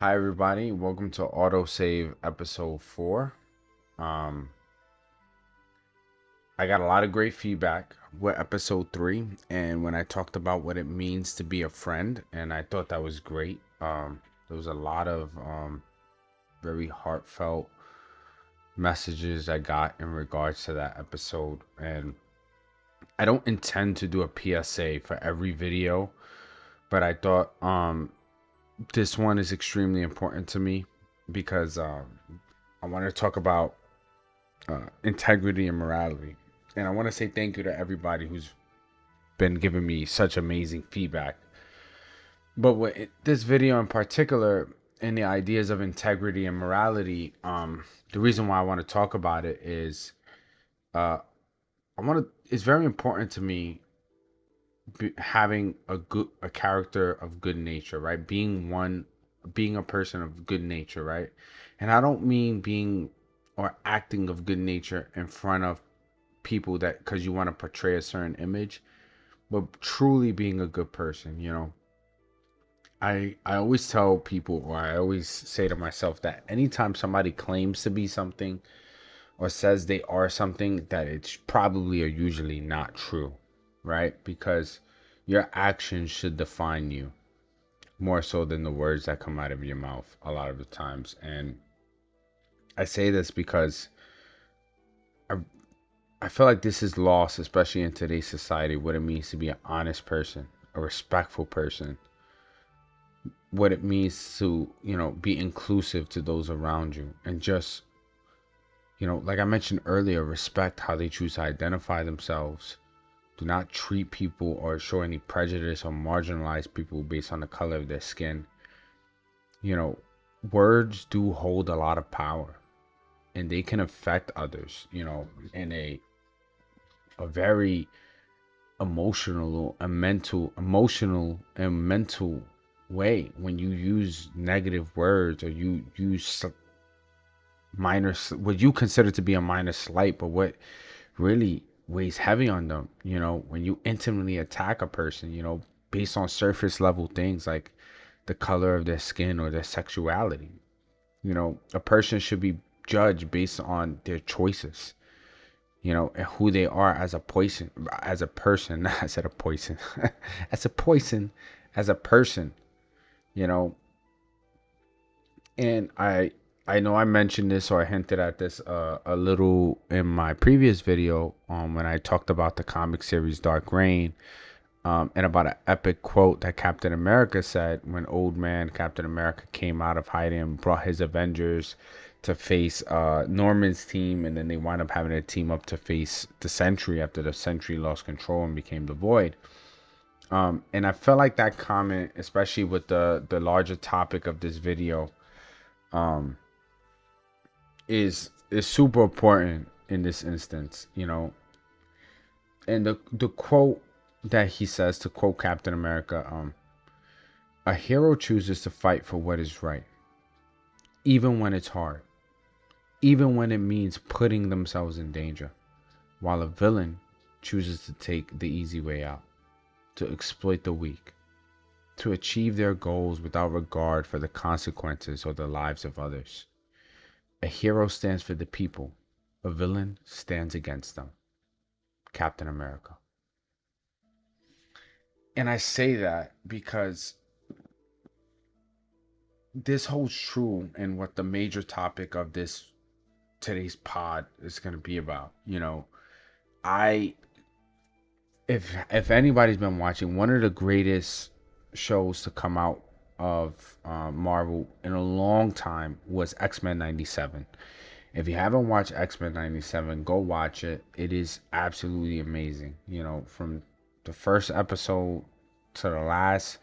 Hi everybody, welcome to Autosave episode 4. Um I got a lot of great feedback with episode 3 and when I talked about what it means to be a friend, and I thought that was great. There was a lot of very heartfelt messages I got in regards to that episode, and I don't intend to do a PSA for every video, but I thought this one is extremely important to me because I want to talk about integrity and morality. And I want to say thank you to everybody who's been giving me such amazing feedback. But with this video in particular, and the ideas of integrity and morality, the reason why I want to talk about it is uh, I want to. It's very important to me having a character of good nature, right? Being a person of good nature, right? And I don't mean being or acting of good nature in front of people that because you want to portray a certain image, but truly being a good person. I always tell people, or I always say to myself, that anytime somebody claims to be something or says they are something, that it's probably or usually not true, right? Because your actions should define you more so than the words that come out of your mouth a lot of the times. And I say this because I, I feel like this is lost, especially in today's society, what it means to be an honest person, a respectful person, what it means to, be inclusive to those around you, and just, like I mentioned earlier, respect how they choose to identify themselves. Do not treat people or show any prejudice or marginalize people based on the color of their skin. You know, words do hold a lot of power and they can affect others, in a very emotional and mental way. When you use negative words or you use what you consider to be a minor slight, but what really weighs heavy on them, when you intimately attack a person, based on surface level things like the color of their skin or their sexuality. A person should be judged based on their choices, and who they are as a person. I said a poison, as a poison, as a person, you know. And I know I mentioned this or I hinted at this a little in my previous video, when I talked about the comic series Dark Reign, and about an epic quote that Captain America said when old man Captain America came out of hiding and brought his Avengers to face Norman's team, and then they wind up having a team up to face the Sentry after the Sentry lost control and became the Void. And I felt like that comment, especially with the larger topic of this video, um, is super important in this instance, And the quote that he says, to quote Captain America, a hero chooses to fight for what is right, even when it's hard, even when it means putting themselves in danger, while a villain chooses to take the easy way out, to exploit the weak, to achieve their goals without regard for the consequences or the lives of others. A hero stands for the people, a villain stands against them. Captain America. And I say that because this holds true in what the major topic of this today's pod is going to be about. I if anybody's been watching, one of the greatest shows to come out of Marvel in a long time was X-Men 97. If you haven't watched X-Men 97, go watch it. It is absolutely amazing. From the first episode to the last,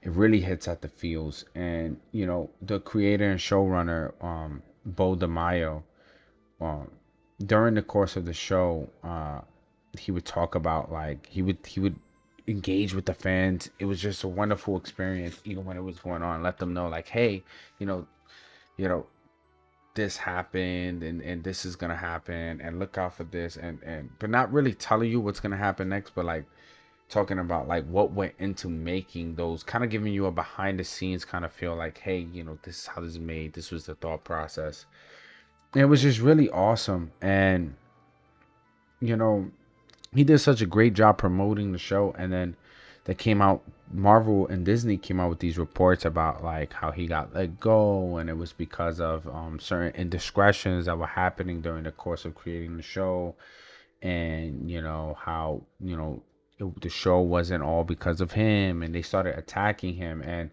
it really hits at the feels. And, the creator and showrunner, Beau DeMayo, um, during the course of the show, he would talk about, like, he would engage with the fans. It was just a wonderful experience, even when it was going on. Let them know, like, hey, you know, you know, this happened, and this is gonna happen, and look out for this, and but not really telling you what's gonna happen next, but like talking about like what went into making those, kind of giving you a behind the scenes kind of feel like, hey, this is how this is made. This was the thought process. And it was just really awesome. And, you know, he did such a great job promoting the show. And then they came out, Marvel and Disney came out with these reports about like how he got let go, and it was because of certain indiscretions that were happening during the course of creating the show. And how the show wasn't all because of him, and they started attacking him. And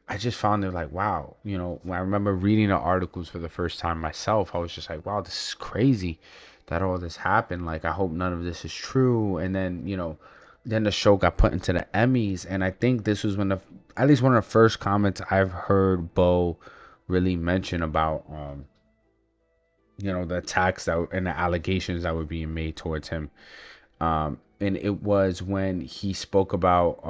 I just found it like, wow, when I remember reading the articles for the first time myself, I was just like, wow, this is crazy that all this happened. Like, I hope none of this is true. And then, then the show got put into the Emmys. And I think this was at least one of the first comments I've heard Beau really mention about, the attacks and the allegations that were being made towards him. And it was when he spoke about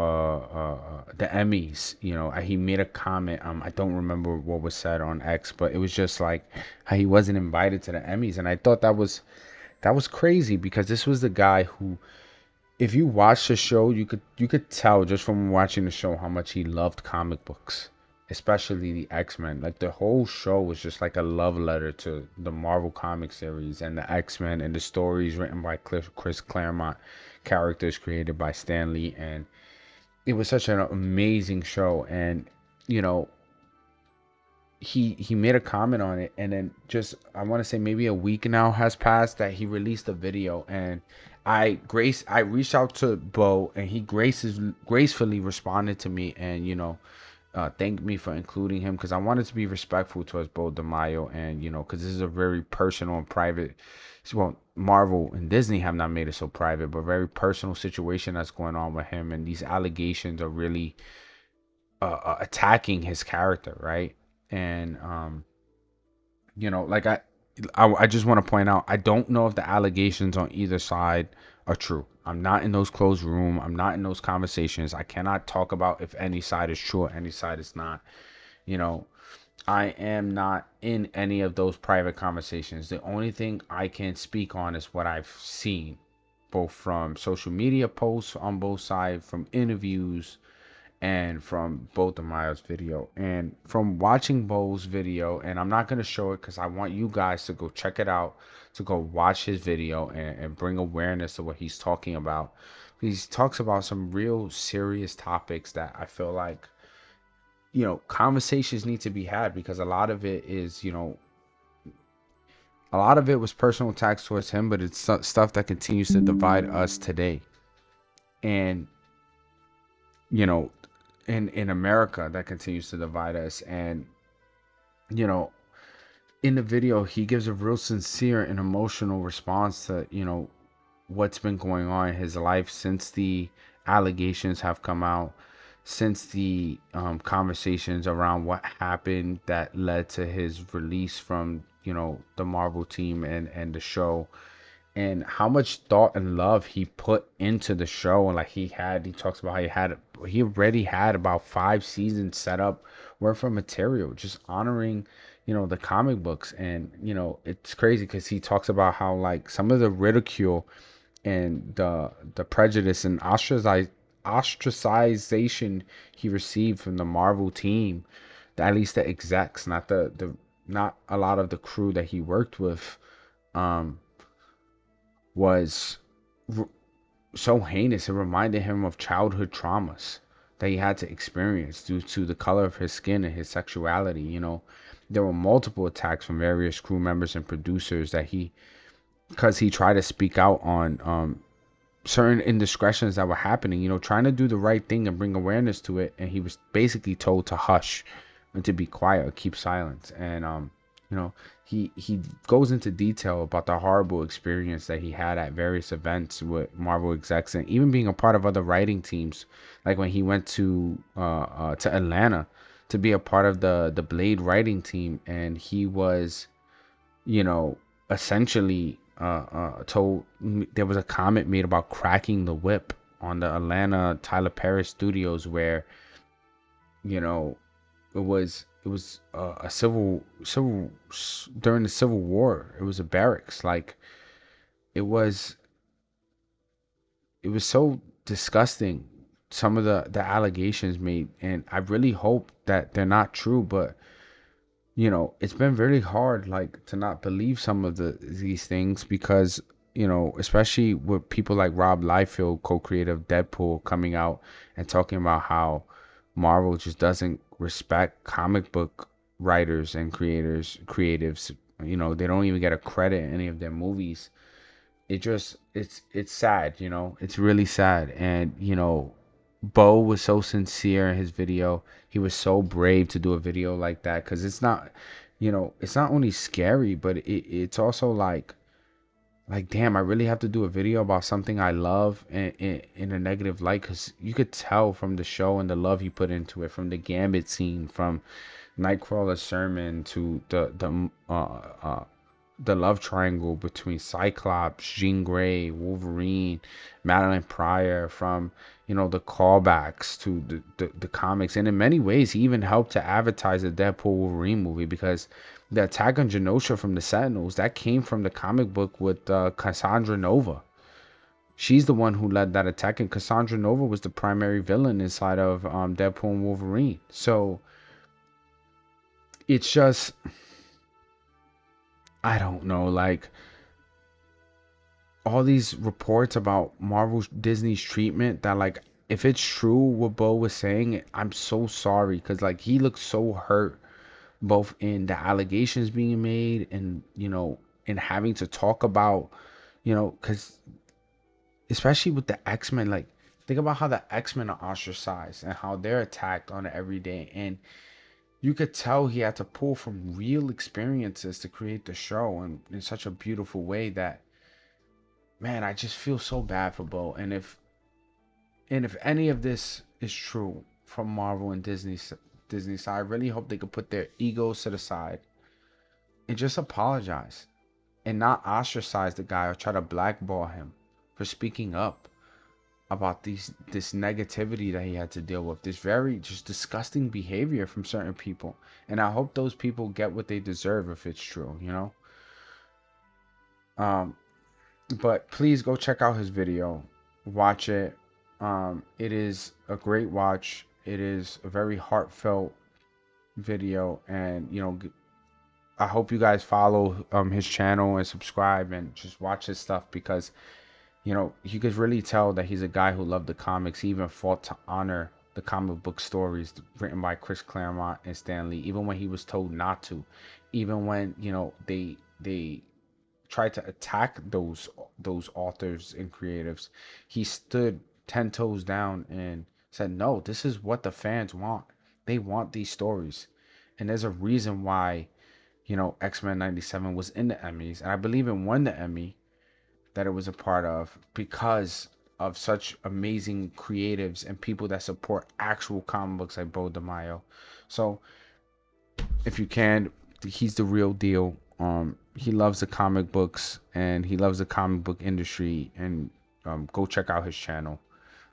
the Emmys. He made a comment. I don't remember what was said on X, but it was just like how he wasn't invited to the Emmys, and I thought that was crazy, because this was the guy who, if you watch the show, you could tell just from watching the show how much he loved comic books, especially the X-Men. Like, the whole show was just like a love letter to the Marvel comic series and the X-Men, and the stories written by Chris Claremont, characters created by Stan Lee. And it was such an amazing show. And you know he made a comment on it, and then, just, I want to say, maybe a week now has passed that he released a video. And I reached out to Beau, and he gracefully responded to me, and thanked me for including him, because I wanted to be respectful towards Beau DeMayo. And because this is a very personal and private, well, Marvel and Disney have not made it so private, but very personal situation that's going on with him, and these allegations are really attacking his character, right? And like, I just want to point out, I don't know if the allegations on either side are true. I'm not in those closed room. I'm not in those conversations. I cannot talk about if any side is true or any side is not. You know, I am not in any of those private conversations. The only thing I can speak on is what I've seen, both from social media posts on both sides, from interviews, and from Beau DeMayo's video. And from watching Beau's video, and I'm not going to show it because I want you guys to go check it out, to go watch his video, and bring awareness to what he's talking about. He talks about some real serious topics that I feel like, conversations need to be had, because a lot of it is, a lot of it was personal attacks towards him, but it's stuff that continues to divide us today. And, you know, in America, that continues to divide us. And, you know, in the video, he gives a real sincere and emotional response to, what's been going on in his life since the allegations have come out, since the conversations around what happened that led to his release from, the Marvel team and the show, and how much thought and love he put into the show. And like, he talks about how he already had about 5 seasons set up worth of material, just honoring, the comic books. And it's crazy because he talks about how, like, some of the ridicule and the prejudice and ostracization he received from the Marvel team, at least the execs, not a lot of the crew that he worked with, um was so heinous. It reminded him of childhood traumas that he had to experience due to the color of his skin and his sexuality. There were multiple attacks from various crew members and producers that because he tried to speak out on certain indiscretions that were happening, trying to do the right thing and bring awareness to it. And he was basically told to hush and to be quiet or keep silence. And you know he goes into detail about the horrible experience that he had at various events with Marvel execs, and even being a part of other writing teams, like when he went to Atlanta to be a part of the Blade writing team. And he was, you know essentially told, there was a comment made about cracking the whip on the Atlanta Tyler Perry studios, where, you know it was a civil during the Civil War. It was a barracks. Like, it was it was so disgusting, some of the allegations made, and I really hope that they're not true. But it's been very hard, like, to not believe some of these things, because especially with people like Rob Liefeld, co-creator of Deadpool, coming out and talking about how Marvel just doesn't respect comic book writers and creatives. They don't even get a credit in any of their movies. It's sad. It's really sad. And Beau was so sincere in his video. He was so brave to do a video like that, because it's not only scary, but it's also like, damn, I really have to do a video about something I love in a negative light, because you could tell from the show and the love he put into it, from the Gambit scene, from Nightcrawler's sermon, to the love triangle between Cyclops, Jean Grey, Wolverine, Madeline Pryor, from the callbacks to the comics. And in many ways, he even helped to advertise the Deadpool Wolverine movie, because the attack on Genosha from the Sentinels, that came from the comic book with Cassandra Nova. She's the one who led that attack, and Cassandra Nova was the primary villain inside of Deadpool and Wolverine. So it's just, I don't know, like, all these reports about Marvel Disney's treatment, that, like, if it's true what Beau was saying, I'm so sorry, because, like, he looks so hurt, both in the allegations being made, and in having to talk about, because especially with the X-Men, like, think about how the X-Men are ostracized and how they're attacked on it every day. And you could tell he had to pull from real experiences to create the show, and in such a beautiful way, that, man, I just feel so bad for Beau. And if any of this is true from Marvel and Disney side, I really hope they could put their egos to the side and just apologize, and not ostracize the guy or try to blackball him for speaking up about this negativity that he had to deal with, this very just disgusting behavior from certain people. And I hope those people get what they deserve if it's true. um but please go check out his video, watch it. It is a great watch. It is a very heartfelt video, and I hope you guys follow his channel and subscribe and just watch his stuff, because you could really tell that he's a guy who loved the comics. He even fought to honor the comic book stories written by Chris Claremont and Stan Lee, even when he was told not to, even when they tried to attack those authors and creatives. He stood 10 toes down and said, no, this is what the fans want. They want these stories, and there's a reason why X-Men 97 was in the Emmys, and I believe it won the Emmy that it was a part of, because of such amazing creatives and people that support actual comic books like Beau DeMayo. So if you can, he's the real deal. He loves the comic books and he loves the comic book industry, and go check out his channel.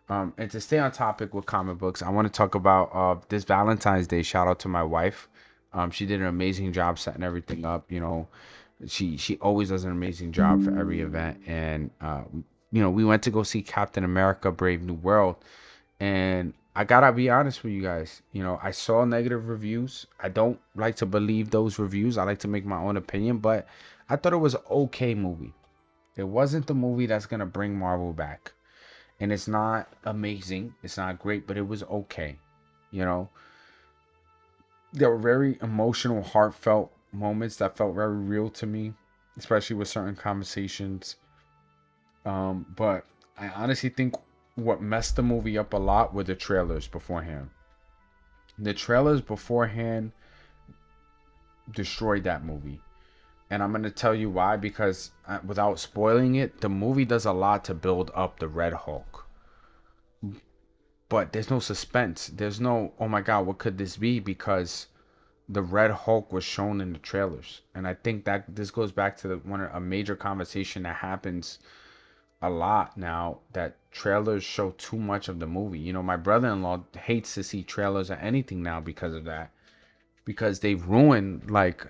And to stay on topic with comic books, I want to talk about this Valentine's Day. Shout out to my wife. She did an amazing job setting everything up. She always does an amazing job for every event. And we went to go see Captain America: Brave New World, and I gotta be honest with you guys. I saw negative reviews. I don't like to believe those reviews. I like to make my own opinion, but I thought it was an okay movie. It wasn't the movie that's gonna bring Marvel back, and it's not amazing, it's not great, but it was okay. you know there were very emotional, heartfelt moments that felt very real to me, especially with certain conversations. But I honestly think what messed the movie up a lot were the trailers beforehand. The trailers beforehand destroyed that movie, and I'm gonna tell you why. Because without spoiling it, the movie does a lot to build up the Red Hulk, but there's no suspense. There's no, oh my god, what could this be? Because the Red Hulk was shown in the trailers, and I think that this goes back to a major conversation that happens a lot now, that trailers show too much of the movie. My brother-in-law hates to see trailers or anything now because of that, because they've ruined, like,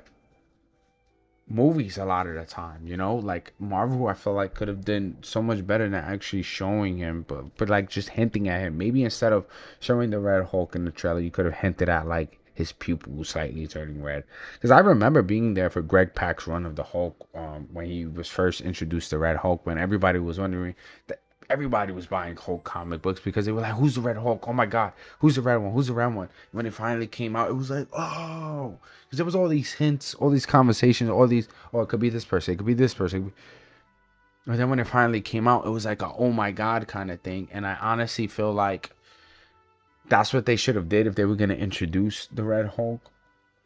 movies a lot of the time, you know? Like Marvel I feel like could have done so much better than actually showing him, but like just hinting at him. Maybe instead of showing the Red Hulk in the trailer, you could have hinted at like his pupil slightly turning red. Because I remember being there for Greg Pak's run of the Hulk, when he was first introduced to Red Hulk, when everybody was wondering that everybody was buying Hulk comic books because they were like, "Who's the Red Hulk? Oh my God, who's the red one? Who's the red one?" When it finally came out, it was like, "Oh." Because there was all these hints, all these conversations, all these, oh, it could be this person, it could be this person. And then when it finally came out, it was like a oh my god kind of thing. And I honestly feel like that's what they should have did if they were gonna introduce the Red Hulk.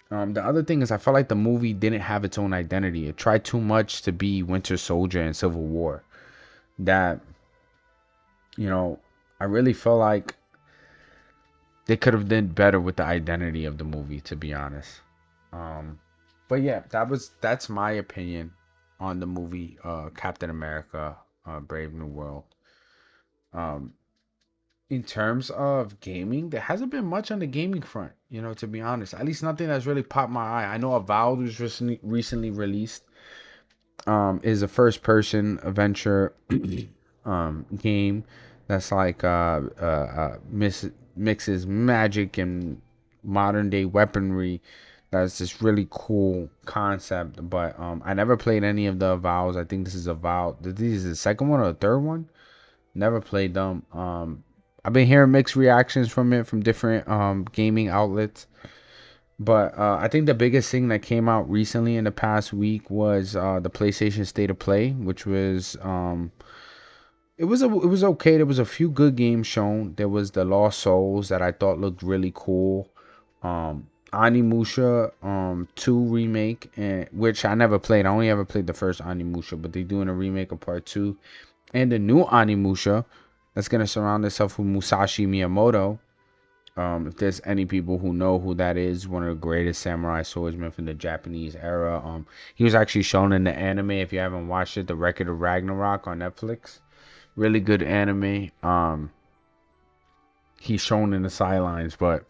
The other thing is, I felt like the movie didn't have its own identity. It tried too much to be Winter Soldier and Civil War. That, you know, I really feel like they could have done better with the identity of the movie, to be honest. Um, but yeah, that's my opinion on the movie Captain America, Brave New World. Um, in terms of gaming, there hasn't been much on the gaming front, you know, to be honest. At least nothing that's really popped my eye. I know Avowed was recently released. Is a first person adventure game that's like mixes magic and modern day weaponry. That's this really cool concept, but I never played any of the Vows. I think this is a Vow. This is the second one or the third one. Never played them. I've been hearing mixed reactions from it from different gaming outlets. But I think the biggest thing that came out recently in the past week was the PlayStation State of Play, which was it was okay. There was a few good games shown. There was the Lost Souls that I thought looked really cool. Animusha 2 remake, and which I never played. I only ever played the first Animusha, but they're doing a remake of part 2. And the new Animusha that's gonna surround itself with Musashi Miyamoto. If there's any people who know who that is, one of the greatest samurai swordsmen from the Japanese era. He was actually shown in the anime. If you haven't watched it, The Record of Ragnarok on Netflix, really good anime. He's shown in the sidelines, but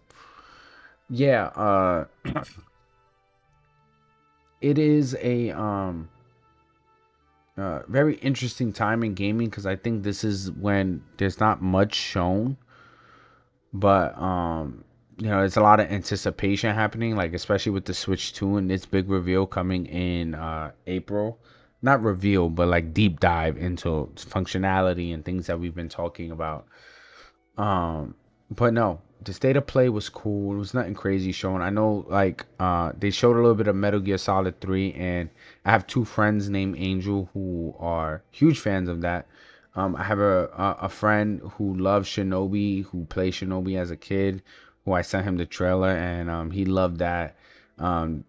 yeah, it is a very interesting time in gaming because I think this is when there's not much shown, but you know, there's a lot of anticipation happening, like especially with the Switch 2 and its big reveal coming in April. Not reveal, but like deep dive into functionality and things that we've been talking about. Um, but no, the state of play was cool. It was nothing crazy showing. I know like they showed a little bit of Metal Gear Solid 3, and I have two friends named Angel who are huge fans of that. I have a friend who loves Shinobi, who played Shinobi as a kid, who I sent him the trailer, and he loved that. Um,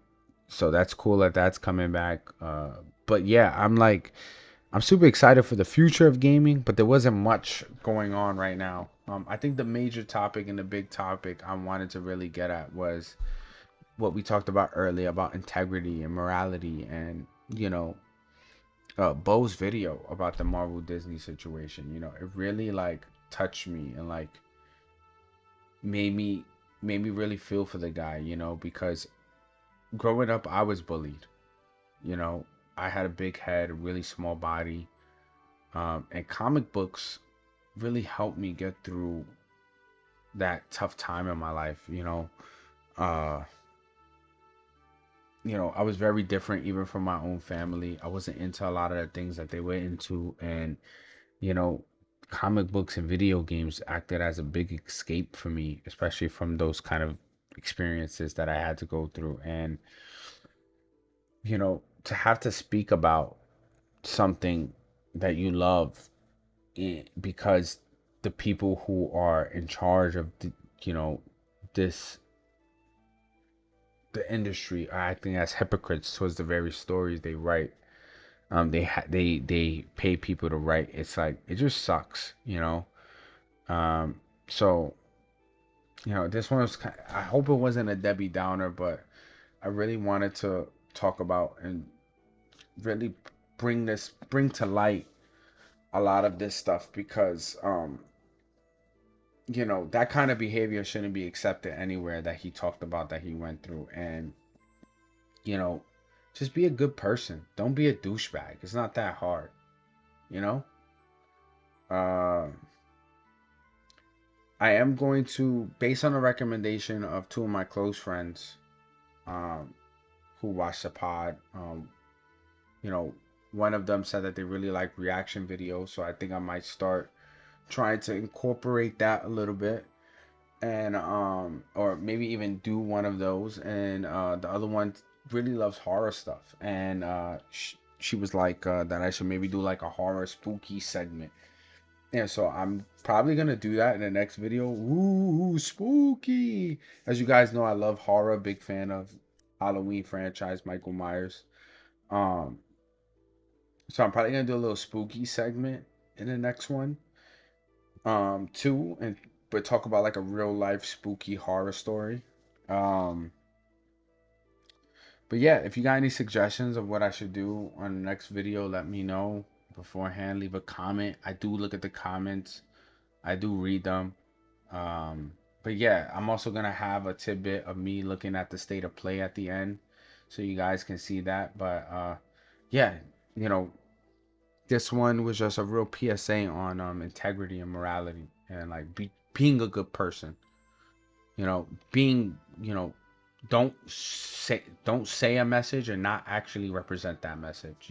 so that's cool that that's coming back. But yeah, I'm super excited for the future of gaming, but there wasn't much going on right now. I think the major topic and the big topic I wanted to really get at was what we talked about earlier about integrity and morality, and you know, Beau's video about the Marvel Disney situation. You know, it really like touched me and like made me made me really feel for the guy. You know, because growing up I was bullied. You know, I had a big head, a really small body, and comic books really helped me get through that tough time in my life. Uh, I was very different even from my own family. I wasn't into a lot of the things that they were into, and you know, comic books and video games acted as a big escape for me, especially from those kind of experiences that I had to go through. And to have to speak about something that you love because the people who are in charge of you know this the industry are acting as hypocrites towards the very stories they write. They pay people to write. It's like it just sucks. So this one was I hope it wasn't a Debbie Downer, but I really wanted to talk about and really bring to light a lot of this stuff because that kind of behavior shouldn't be accepted anywhere that he talked about that he went through. And you know just be a good person. Don't be a douchebag. It's not that hard, you know. Uh, I am going to, based on a recommendation of two of my close friends, um, who watched the pod. You know, one of them said that they really like reaction videos, so I think I might start trying to incorporate that a little bit, and or maybe even do one of those. And the other one really loves horror stuff, and she was like that I should maybe do like a horror spooky segment. Yeah, so I'm probably gonna do that in the next video. Ooh, spooky! As you guys know, I love horror. Big fan of Halloween franchise, Michael Myers. Um, so I'm probably gonna do a little spooky segment in the next one. Too, and but talk about like a real life spooky horror story. Um, but yeah, if you got any suggestions of what I should do on the next video, let me know beforehand. Leave a comment. I do look at the comments. I do read them. But yeah, I'm also gonna have a tidbit of me looking at the state of play at the end, so you guys can see that. But yeah, you know, this one was just a real PSA on integrity and morality and like being a good person. You know, being don't say a message and not actually represent that message.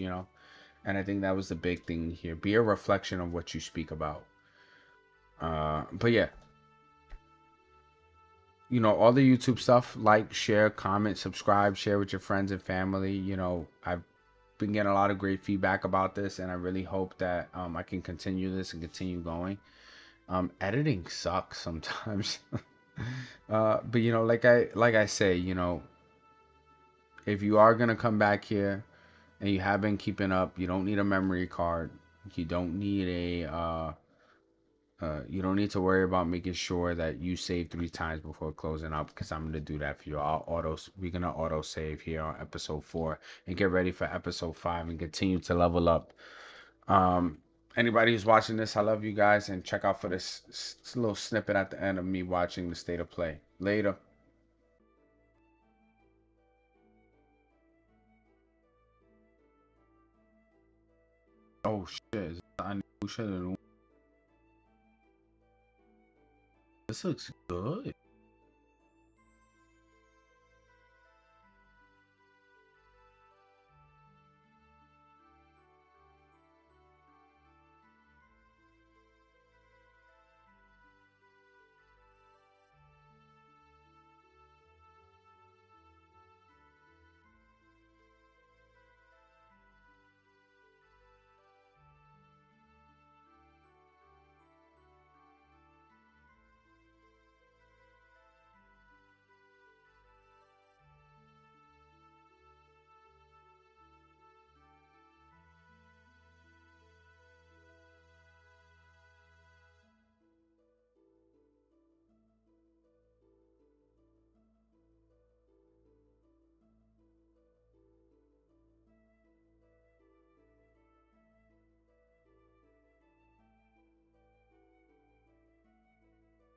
And I think that was the big thing here. Be a reflection of what you speak about. But yeah, all the YouTube stuff, like, share, comment, subscribe, share with your friends and family. I've been getting a lot of great feedback about this, and I really hope that I can continue this and continue going. Editing sucks sometimes. But like I say, if you are gonna come back here and you have been keeping up, you don't need a memory card. You don't need you don't need to worry about making sure that you save 3 times before closing up, because I'm gonna do that for you. We're gonna auto save here on episode 4 and get ready for episode 5 and continue to level up. Um, Anybody who's watching this, I love you guys, and check out for this little snippet at the end of me watching the state of play. Later. Oh shit! Is this a new shit? This looks good.